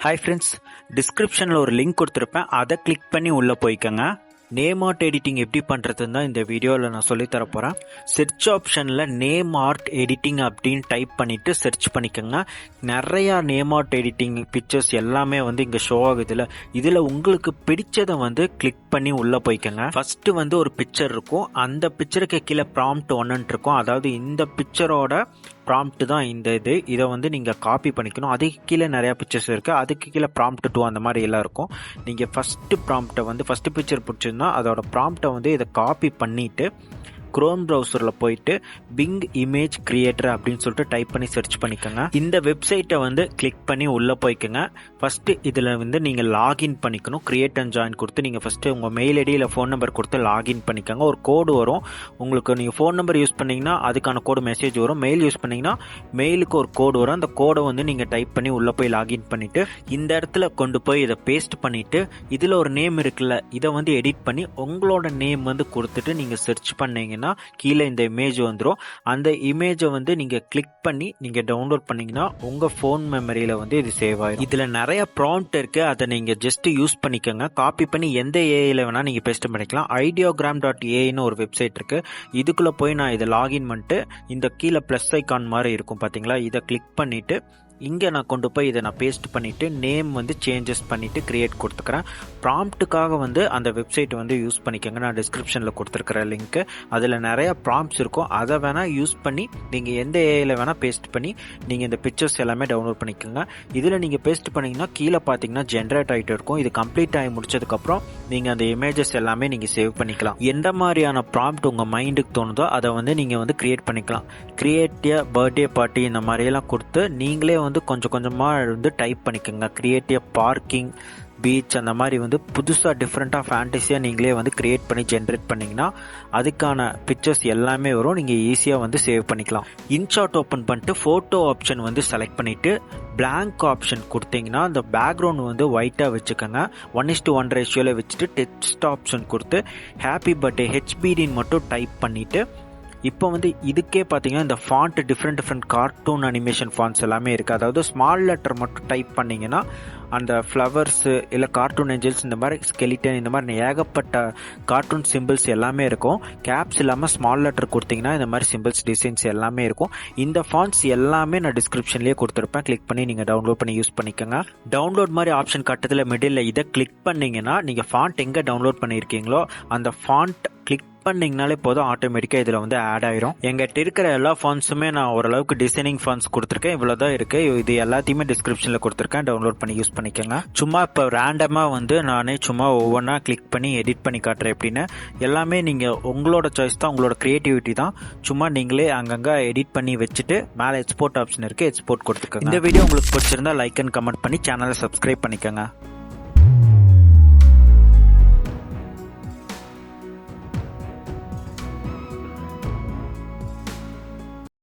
Hi friends, டிஸ்கிரிப்ஷனில் ஒரு link கொடுத்துருப்பேன். அதை கிளிக் பண்ணி உள்ளே போய்க்கோங்க. நேம் ஆர்ட் எடிட்டிங் எப்படி பண்ணுறதுன்னு தான் இந்த வீடியோவில் நான் சொல்லித்தர போகிறேன். சர்ச் ஆப்ஷனில் நேம் ஆர்ட் எடிட்டிங் அப்படின்னு டைப் பண்ணிவிட்டு சர்ச் பண்ணிக்கோங்க. நிறையா நேம் ஆர்ட் எடிட்டிங் பிக்சர்ஸ் எல்லாமே இங்கே ஷோ ஆகுதுல. இதில் உங்களுக்கு பிடிச்சதை கிளிக் பண்ணி உள்ளே போய்க்கோங்க. ஃபஸ்ட்டு ஒரு பிக்சர் இருக்கும். அந்த பிக்சருக்கு கீழே ப்ராம்ப்ட் 1 இருக்கும். அதாவது இந்த பிக்சரோட ப்ராம்ப்ட் தான் இதை நீங்கள் காப்பி பண்ணிக்கணும். அதுக்கு கீழே நிறையா பிக்சர்ஸ் இருக்குது. அதுக்கு கீழே ப்ராம்ப்ட் 2 அந்த மாதிரி எல்லாம் இருக்கும். நீங்கள் ஃபஸ்ட்டு ப்ராம்ப்டை ஃபஸ்ட்டு பிக்சர் பிடிச்சிருந்தா அதோட ப்ராம்ப்டை இதை காப்பி பண்ணிவிட்டு குரோம் ப்ரௌசரில் போயிட்டு பிங் இமேஜ் கிரியேட்டர் அப்படின்னு சொல்லிட்டு டைப் பண்ணி சர்ச் பண்ணிக்கோங்க. இந்த வெப்சைட்டை கிளிக் பண்ணி உள்ளே போய்க்கோங்க. ஃபஸ்ட்டு இதில் நீங்கள் லாகின் பண்ணிக்கணும். கிரியேட் அண்ட் ஜாயின் கொடுத்து நீங்கள் ஃபஸ்ட்டு உங்கள் மெயில் ஐடி இல்லை ஃபோன் நம்பர் கொடுத்து லாகின் பண்ணிக்கோங்க. ஒரு கோடு வரும் உங்களுக்கு. நீங்கள் ஃபோன் நம்பர் யூஸ் பண்ணிங்கன்னா அதுக்கான கோடு மெசேஜ் வரும். மெயில் யூஸ் பண்ணிங்கன்னா மெயிலுக்கு ஒரு கோடு வரும். அந்த கோடை நீங்கள் டைப் பண்ணி உள்ளே போய் லாகின் பண்ணிவிட்டு இந்த இடத்துல கொண்டு போய் இதை பேஸ்ட் பண்ணிவிட்டு இதில் ஒரு நேம் இருக்குல்ல, இதை எடிட் பண்ணி உங்களோட நேம் கொடுத்துட்டு நீங்கள் சர்ச் பண்ணீங்கன்னா கீழே இந்த இமேஜ் வந்துடும். அந்த இமேஜை நீங்கள் கிளிக் பண்ணி நீங்கள் டவுன்லோட் பண்ணீங்கன்னா உங்கள் ஃபோன் மெமரியில் இது சேவ் ஆகிடும். இதில் நிறைய ப்ராம்ப்ட் இருக்குது. அதை நீங்கள் ஜஸ்ட் யூஸ் பண்ணிக்கோங்க. காப்பி பண்ணி எந்த ஏஐயில் வேணால் நீங்கள் பேஸ்ட் பண்ணிக்கலாம். ideogram.ai ஒரு வெப்சைட் இருக்குது. இதுக்குள்ளே போய் நான் இதை லாகின் பண்ணிட்டு இந்த கீழே ப்ளஸ் ஐக்கான் மாதிரி இருக்கும் பார்த்தீங்களா, இதை கிளிக் பண்ணிவிட்டு இங்கே நான் கொண்டு போய் இதை நான் பேஸ்ட் பண்ணிவிட்டு நேம் சேஞ்சஸ் பண்ணிவிட்டு கிரியேட் கொடுத்துக்கிறேன். ப்ராம்ப்ட்டுக்காக அந்த வெப்சைட்டை யூஸ் பண்ணிக்கோங்க. நான் டிஸ்கிரிப்ஷனில் கொடுத்துருக்கிற லிங்க்கு. அதில் நிறையா ப்ராம்ப்ட்ஸ் இருக்கும். அதை வேணால் யூஸ் பண்ணி நீங்கள் எந்த ஏஐயில் வேணால் பேஸ்ட் பண்ணி நீங்கள் இந்த பிக்சர்ஸ் எல்லாமே டவுன்லோட் பண்ணிக்கோங்க. இதில் நீங்கள் பேஸ்ட் பண்ணிங்கன்னா கீழே பார்த்தீங்கன்னா ஜென்ரேட் ஆகிட்டு இருக்கும். இது கம்ப்ளீட் ஆகி முடிச்சதுக்கப்புறம் நீங்கள் அந்த இமேஜஸ் எல்லாமே நீங்கள் சேவ் பண்ணிக்கலாம். எந்த மாதிரியான ப்ராம்ப்ட் உங்கள் மைண்டுக்கு தோணுதோ அதை நீங்கள் கிரியேட் பண்ணிக்கலாம். கிரியேட் எ பர்த்டே பார்ட்டி இந்த மாதிரியெல்லாம் கொடுத்து நீங்களே கொஞ்சம் கொஞ்சமாக டைப் பண்ணிக்கோங்க. கிரியேட்டிவ் பார்க்கிங் பீச் அந்த மாதிரி புதுசாக டிஃப்ரெண்ட்டாக ஃபேண்டஸியாக நீங்களே கிரியேட் பண்ணி ஜென்ரேட் பண்ணிங்கன்னா அதுக்கான பிக்சர்ஸ் எல்லாமே வரும். நீங்கள் ஈஸியாக சேவ் பண்ணிக்கலாம். இன்ஷாட் ஓப்பன் பண்ணிட்டு ஃபோட்டோ ஆப்ஷன் செலக்ட் பண்ணிவிட்டு பிளாங்க் ஆப்ஷன் கொடுத்தீங்கன்னா அந்த பேக்ரவுண்ட் ஒயிட்டாக வச்சுக்கோங்க. 1:1 ரேஷியோவில் வச்சுட்டு டெக்ஸ்ட் ஆப்ஷன் கொடுத்து ஹாப்பி பர்த்டே ஹெச்பிடின்னு மட்டும் டைப் பண்ணிவிட்டு இப்போ இதுக்கே பார்த்தீங்கன்னா இந்த font different cartoon animation fonts எல்லாமே இருக்குது. அதாவது ஸ்மால் லெட்டர் மட்டும் டைப் பண்ணிங்கன்னா அந்த ஃப்ளவர்ஸு இல்லை கார்ட்டூன் ஏஞ்சல்ஸ் இந்த மாதிரி ஸ்கெலிட்டன் இந்த மாதிரி ஏகப்பட்ட கார்ட்டூன் சிம்பிள்ஸ் எல்லாமே இருக்கும். கேப்ஸ் இல்லாமல் ஸ்மால் லெட்டர் கொடுத்தீங்கன்னா இந்த மாதிரி சிம்பிள்ஸ் டிசைன்ஸ் எல்லாமே இருக்கும். இந்த ஃபாண்ட்ஸ் எல்லாமே நான் டிஸ்கிரிப்ஷன்லேயே கொடுத்துருப்பேன். கிளிக் பண்ணி நீங்கள் டவுன்லோட் பண்ணி யூஸ் பண்ணிக்கோங்க. டவுன்லோட் மாதிரி ஆப்ஷன் கட்டத்தில் மிடில் இதை கிளிக் பண்ணிங்கன்னா நீங்கள் ஃபாண்ட் எங்கே டவுன்லோட் பண்ணியிருக்கீங்களோ அந்த ஃபாண்ட் கிளிக் பண்ணிங்கனாலே போதும், ஆட்டோமேட்டிக்காக இதில் ஆட் ஆயிரும். எங்கிட்ட இருக்கிற எல்லா ஃபாண்ட்ஸுமே நான் ஓரளவுக்கு டிசைனிங் ஃபாண்ட்ஸ் கொடுத்துருக்கேன். இவ்வளோதான் இருக்குது. இது எல்லாத்தையுமே டிஸ்கிரிப்ஷனில் கொடுத்துருக்கேன். டவுன்லோட் பண்ணி யூஸ் பண்ணிக்கோங்க. சும்மா இப்போ ரேண்டமாக நானே சும்மா ஒவ்வொன்றா கிளிக் பண்ணி எடிட் பண்ணி காட்டுறேன். எப்படின்னு எல்லாமே நீங்கள் உங்களோட சாய்ஸ் தான், உங்களோட க்ரியேட்டிவிட்டி தான். சும்மா நீங்களே அங்கங்கே எடிட் பண்ணி வச்சுட்டு மேலே எக்ஸ்போர்ட் ஆப்ஷன் இருக்குது, எக்ஸ்போர்ட் கொடுத்துக்கோங்க. இந்த வீடியோ உங்களுக்கு பிடிச்சிருந்தா லைக் அண்ட் கமெண்ட் பண்ணி சேனலை சப்ஸ்கிரைப் பண்ணிக்கோங்க.